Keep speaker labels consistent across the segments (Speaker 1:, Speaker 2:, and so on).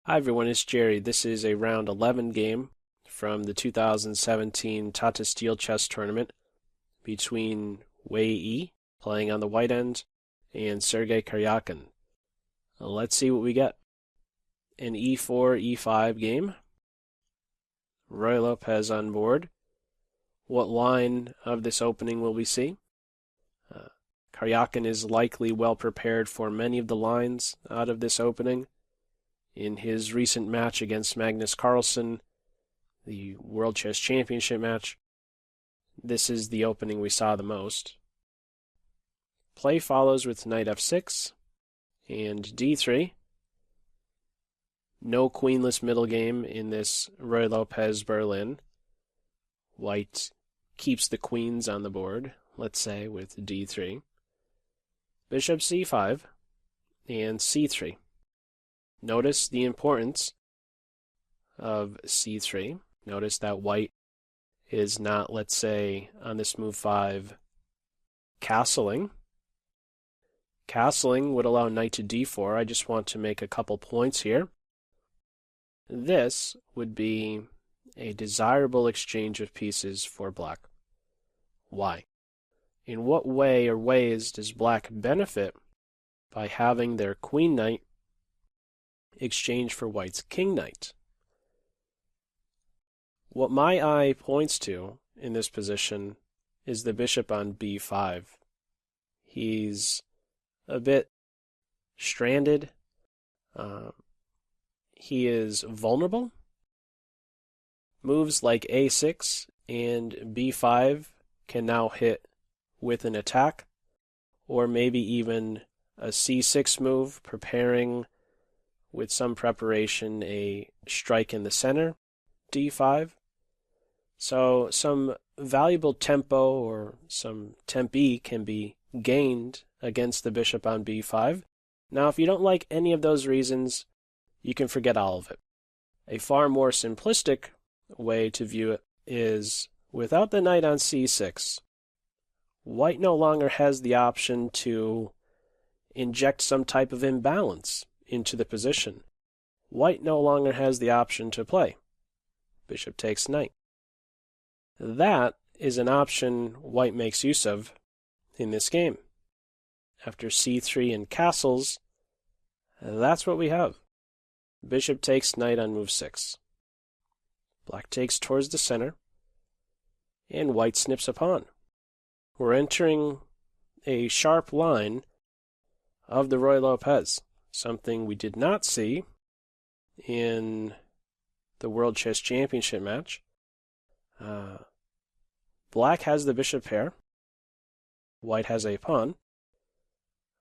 Speaker 1: Hi everyone, it's Jerry. This is a round 11 game from the 2017 Tata Steel Chess Tournament between Wei Yi, playing on the white end, and Sergey Karjakin. Let's see what we get. An E4, E5 game. Ruy Lopez on board. What line of this opening will we see? Karjakin is likely well prepared for many of the lines out of this opening. In his recent match against Magnus Carlsen, the World Chess Championship match, this is the opening we saw the most. Play follows with knight f6 and d3. No queenless middle game in this Ruy Lopez Berlin. White keeps the queens on the board, let's say, with d3. Bishop c5 and c3. Notice the importance of c3. Notice that white is not, let's say, on this move 5, castling. Castling would allow knight to d4. I just want to make a couple points here. This would be a desirable exchange of pieces for black. Why? In what way or ways does black benefit by having their queen knight exchange for white's king knight? What my eye points to in this position is the bishop on b5. He's a bit stranded. He is vulnerable. Moves like a6 and b5 can now hit with an attack, or maybe even a c6 move, preparing with some preparation a strike in the center, d5. So some valuable tempo or some tempi can be gained against the bishop on b5. Now, if you don't like any of those reasons, you can forget all of it. A far more simplistic way to view it is without the knight on c6, white no longer has the option to inject some type of imbalance into the position. White no longer has the option to play bishop takes knight. That is an option white makes use of in this game. After c3 and castles, that's what we have. Bishop takes knight on move 6. Black takes towards the center, and white snips a pawn. We're entering a sharp line of the Ruy Lopez, something we did not see in the World Chess Championship match. Black has the bishop pair. White has a pawn.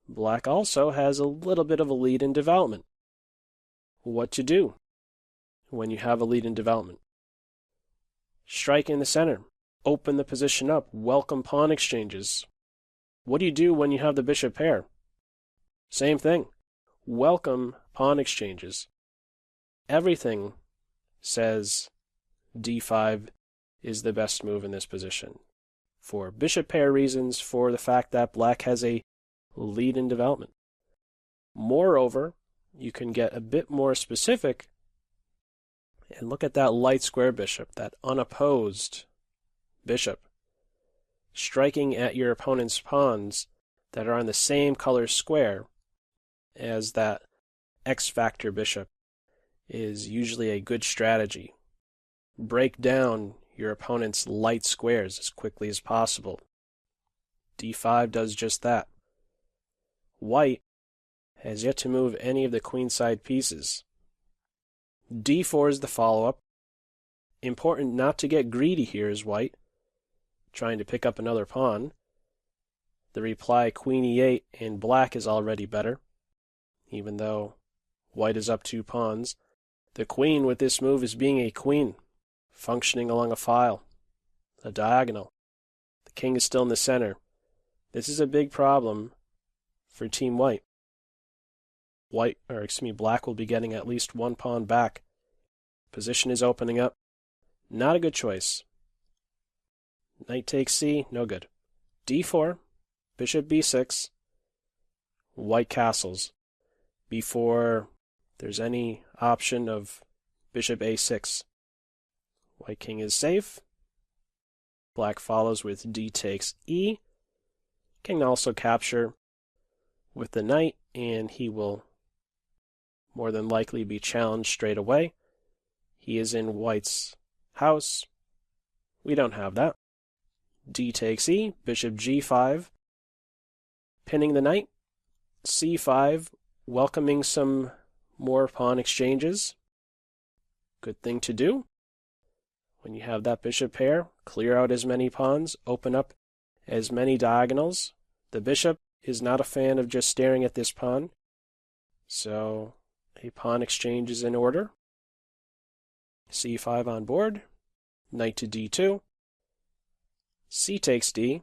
Speaker 1: Black also has a little bit of a lead in development. What to do when you have a lead in development? Strike in the center. Open the position up. Welcome pawn exchanges. What do you do when you have the bishop pair? Same thing. Welcome pawn exchanges. Everything says d5 is the best move in this position. For bishop pair reasons, for the fact that black has a lead in development. Moreover, you can get a bit more specific and look at that light square bishop, that unopposed bishop, striking at your opponent's pawns that are on the same color square as that X-factor bishop is usually a good strategy. Break down your opponent's light squares as quickly as possible. d5 does just that. White has yet to move any of the queenside pieces. d4 is the follow-up. Important not to get greedy here is white, trying to pick up another pawn. The reply queen e8 and black is already better, even though white is up 2 pawns. The queen with this move is being a queen, functioning along a file, a diagonal. The king is still in the center. This is a big problem for Team White. Black will be getting at least 1 pawn back. Position is opening up. Not a good choice. Knight takes c, no good. d4, bishop b6, white castles. Before there's any option of bishop a6. White king is safe. Black follows with d takes e. Can also capture with the knight, and he will more than likely be challenged straight away. He is in white's house. We don't have that. D takes e, bishop g5, pinning the knight. c5, welcoming some more pawn exchanges. Good thing to do. When you have that bishop pair, clear out as many pawns, open up as many diagonals. The bishop is not a fan of just staring at this pawn, so a pawn exchange is in order. c5 on board, knight to d2, c takes d,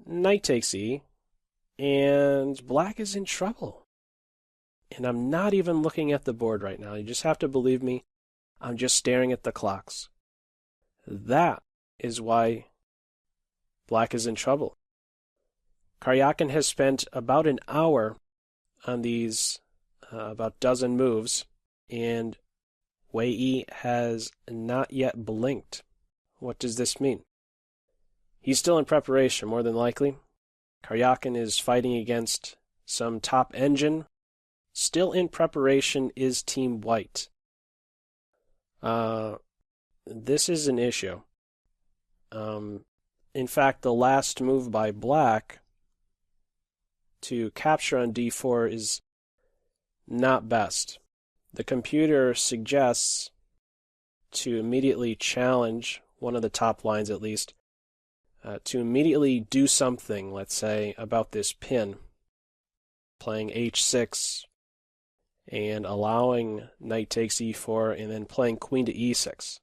Speaker 1: knight takes e, and black is in trouble. And I'm not even looking at the board right now. You just have to believe me. I'm just staring at the clocks. That is why black is in trouble. Karjakin has spent about an hour on these about dozen moves, and Wei Yi has not yet blinked. What does this mean? He's still in preparation, more than likely. Karjakin is fighting against some top engine. Still in preparation is Team White. This is an issue. In fact, the last move by black to capture on d4 is not best. The computer suggests to immediately challenge one of the top lines at least, to immediately do something, let's say, about this pin, playing h6 and allowing knight takes e4 and then playing queen to e6,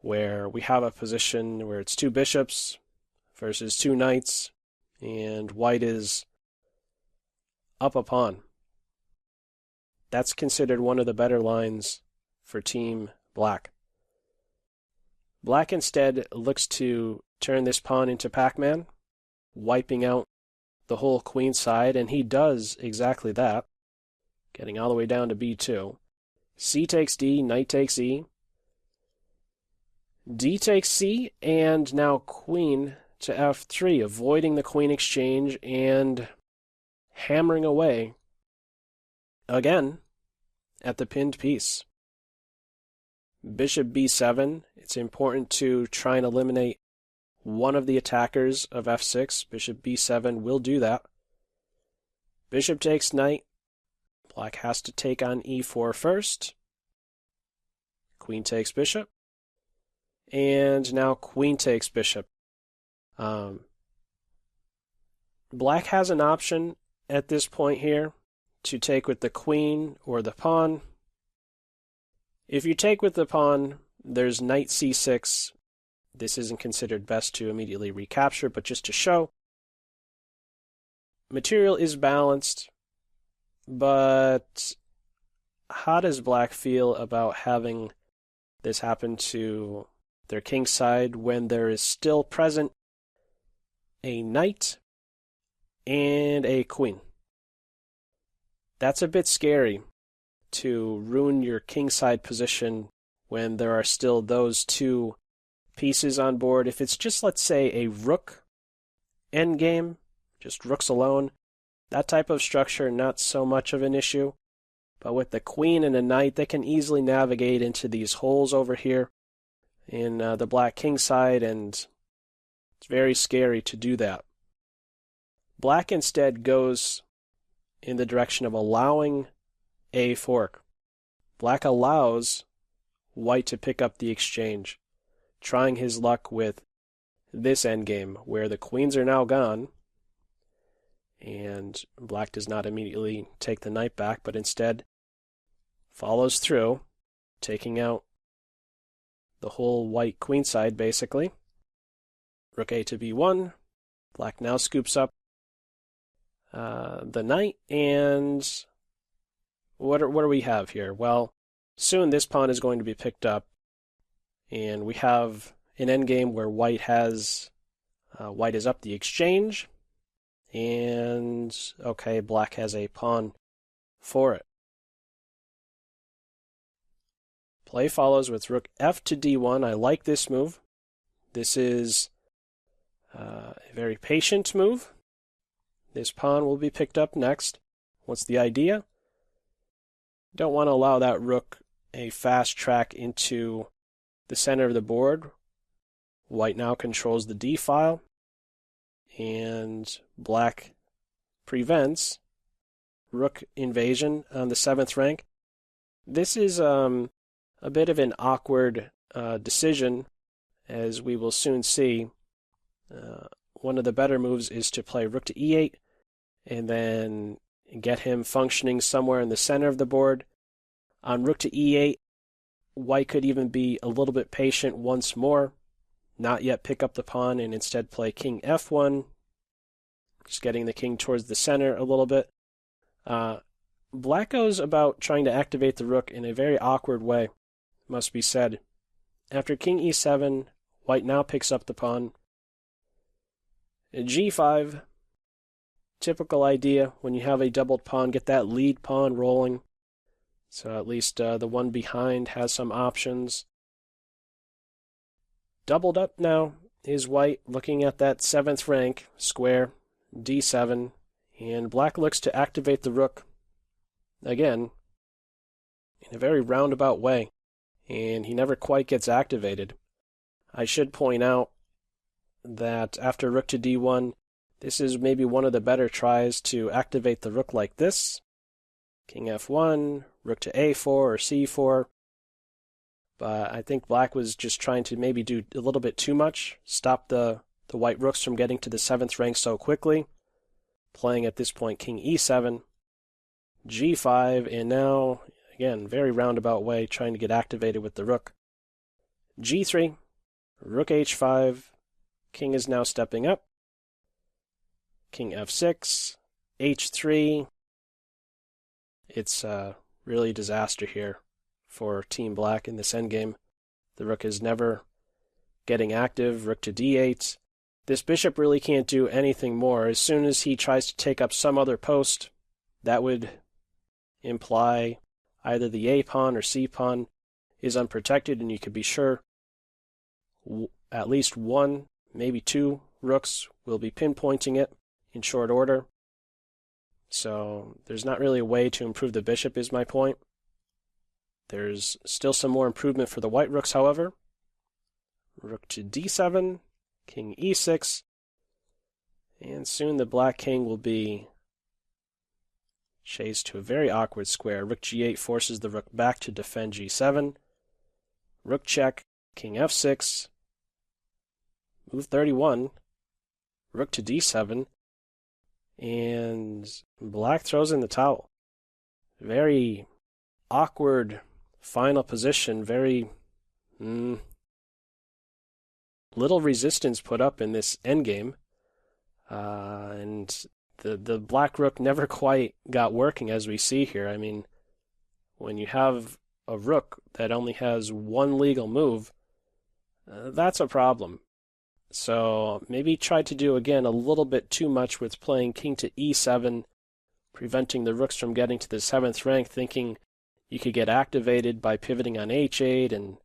Speaker 1: where we have a position where it's two bishops versus two knights, and white is up a pawn. That's considered one of the better lines for Team Black. Black instead looks to turn this pawn into Pac-Man, wiping out the whole queen side, and he does exactly that, getting all the way down to b2. C takes d, knight takes e. D takes c, and now queen to f3, avoiding the queen exchange and hammering away again at the pinned piece. Bishop b7, it's important to try and eliminate one of the attackers of f6. Bishop b7 will do that. Bishop takes knight. Black has to take on e4 first. Queen takes bishop. And now queen takes bishop. Black has an option at this point here to take with the queen or the pawn. If you take with the pawn, there's knight c6. This isn't considered best to immediately recapture, but just to show. Material is balanced, but how does black feel about having this happen to their king side when there is still present a knight and a queen? That's a bit scary to ruin your kingside position when there are still those two pieces on board. If it's just, let's say, a rook endgame, just rooks alone, that type of structure, not so much of an issue. But with the queen and a knight, they can easily navigate into these holes over here in the black kingside, and it's very scary to do that. Black instead goes in the direction of allowing a fork. Black allows white to pick up the exchange, trying his luck with this endgame where the queens are now gone, and black does not immediately take the knight back, but instead follows through, taking out the whole white queen side basically. Rook a to b1. Black now scoops up the knight, and what do we have here? Well, soon this pawn is going to be picked up, and we have an endgame where white is up the exchange, and okay, black has a pawn for it. Play follows with rook f to d1. I like this move. This is a very patient move. This pawn will be picked up next. What's the idea? Don't want to allow that rook a fast track into the center of the board. White now controls the d file, and black prevents rook invasion on the 7th rank. This is a bit of an awkward decision, as we will soon see. One of the better moves is to play rook to e8 and then get him functioning somewhere in the center of the board. On rook to e8, white could even be a little bit patient once more, not yet pick up the pawn, and instead play king f1, just getting the king towards the center a little bit. Black goes about trying to activate the rook in a very awkward way, must be said. After king e7, white now picks up the pawn. g5, typical idea when you have a doubled pawn, get that lead pawn rolling. So at least the one behind has some options. Doubled up now is white, looking at that 7th rank square, d7, and black looks to activate the rook again in a very roundabout way, and he never quite gets activated. I should point out that after rook to d1, this is maybe one of the better tries to activate the rook like this. King f1, rook to a4 or c4. But I think black was just trying to maybe do a little bit too much, stop the white rooks from getting to the 7th rank so quickly. Playing at this point king e7, g5, and now, again, very roundabout way, trying to get activated with the rook. g3, rook h5, king is now stepping up. King f6, h3. It's really a disaster here for Team Black in this endgame. The rook is never getting active. Rook to d8. This bishop really can't do anything more. As soon as he tries to take up some other post, that would imply either the a pawn or c pawn is unprotected, and you could be sure at least one, maybe two rooks will be pinpointing it in short order. So there's not really a way to improve the bishop, is my point. There's still some more improvement for the white rooks, however. Rook to d7, king e6, and soon the black king will be chased to a very awkward square. Rook g8 forces the rook back to defend g7. Rook check, king f6, move 31, rook to d7, and black throws in the towel. Very awkward final position, very little resistance put up in this endgame, and the black rook never quite got working, as we see here. I mean, when you have a rook that only has one legal move, that's a problem. So maybe try to do, again, a little bit too much with playing king to e7, preventing the rooks from getting to the 7th rank, thinking you could get activated by pivoting on h8 and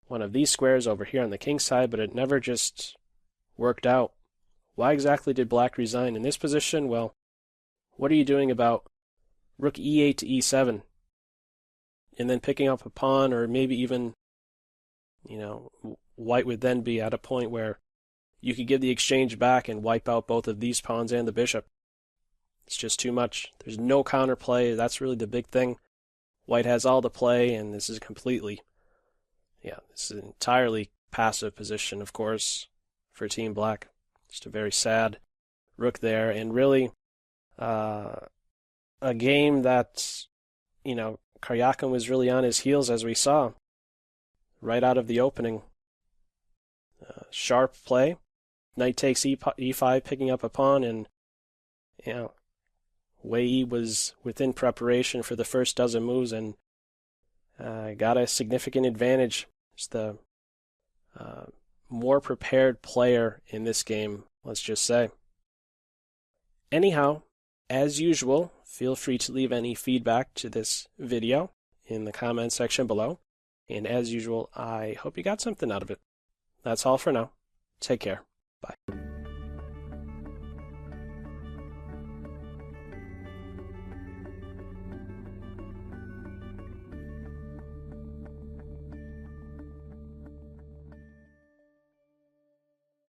Speaker 1: one of these squares over here on the king side, but it never just worked out. Why exactly did black resign in this position? Well, what are you doing about rook e8 to e7? And then picking up a pawn, or maybe even, white would then be at a point where you could give the exchange back and wipe out both of these pawns and the bishop. It's just too much. There's no counterplay. That's really the big thing. White has all the play, and this is this is an entirely passive position, of course, for Team Black. Just a very sad rook there, and really a game that, Karjakin was really on his heels, as we saw right out of the opening. Sharp play. Knight takes e5, picking up a pawn, and Wei Yi was within preparation for the first dozen moves and got a significant advantage. It's the more prepared player in this game, let's just say. Anyhow, as usual, feel free to leave any feedback to this video in the comment section below. And as usual, I hope you got something out of it. That's all for now. Take care. Bye.